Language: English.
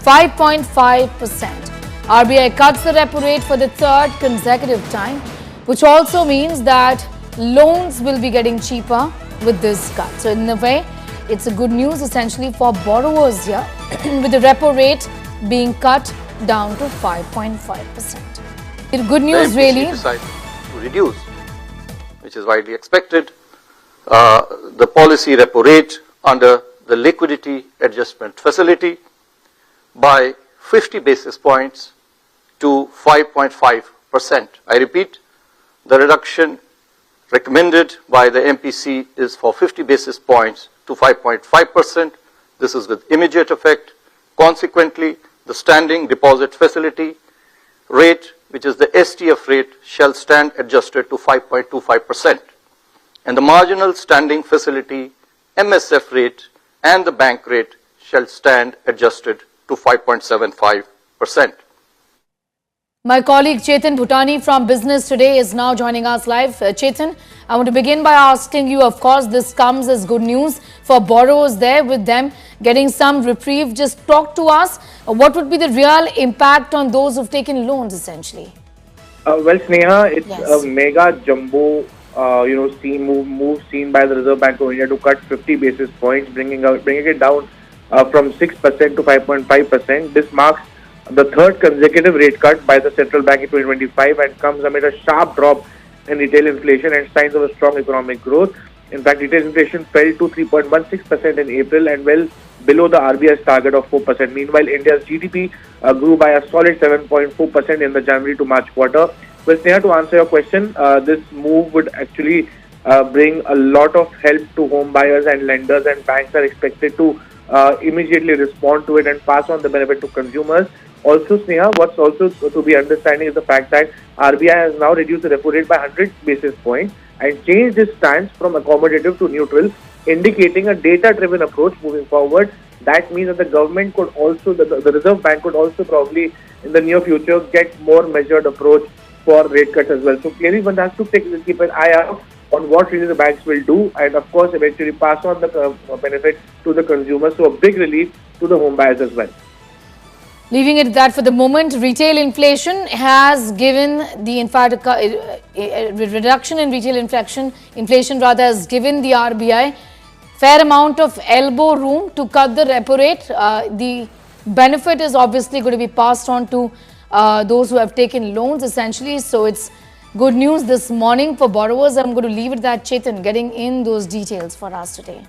5.5%. RBI cuts the repo rate for the third consecutive time, which also means that loans will be getting cheaper with this cut. So in a way, it's a good news essentially for borrowers here with the repo rate being cut down to 5.5%. Good news really. The MPC decided to reduce, which is widely expected, the policy repo rate under the liquidity adjustment facility by 50 basis points to 5.5%. I repeat, the reduction recommended by the MPC is for 50 basis points to 5.5%. This is with immediate effect. Consequently, the standing deposit facility rate, which is the STF rate, shall stand adjusted to 5.25%. And the marginal standing facility MSF rate and the bank rate shall stand adjusted to 5.75%. My colleague Chetan Bhutani from Business Today is now joining us live. Chetan, I want to begin by asking you, of course, this comes as good news for borrowers there, with them getting some reprieve. Just talk to us, what would be the real impact on those who've taken loans essentially? Well, Sneha, it's a mega jumbo move seen by the Reserve Bank of India to cut 50 basis points, bringing it down from 6% to 5.5%. This marks the third consecutive rate cut by the central bank in 2025 and comes amid a sharp drop in retail inflation and signs of a strong economic growth. In fact, retail inflation fell to 3.16% in April and well below the RBI's target of 4%. Meanwhile, India's GDP grew by a solid 7.4% in the January to March quarter. Well, Sneha, to answer your question, this move would actually bring a lot of help to home buyers and lenders, and banks are expected to immediately respond to it and pass on the benefit to consumers. Also, Sneha, what's also to be understanding is the fact that RBI has now reduced the repo rate by 100 basis points and changed its stance from accommodative to neutral, indicating a data-driven approach moving forward. That means that the government could also, the Reserve Bank could also probably in the near future get more measured approach for rate cuts as well. So clearly one has to keep an eye out on what really the banks will do and of course eventually pass on the benefit to the consumers. So a big relief to the home buyers as well. Leaving it at that for the moment, retail inflation has given the, in fact, a reduction in retail inflation has given the RBI fair amount of elbow room to cut the repo rate. The benefit is obviously going to be passed on to those who have taken loans essentially. So it's good news this morning for borrowers. I'm going to leave it at that, Chetan, getting in those details for us today.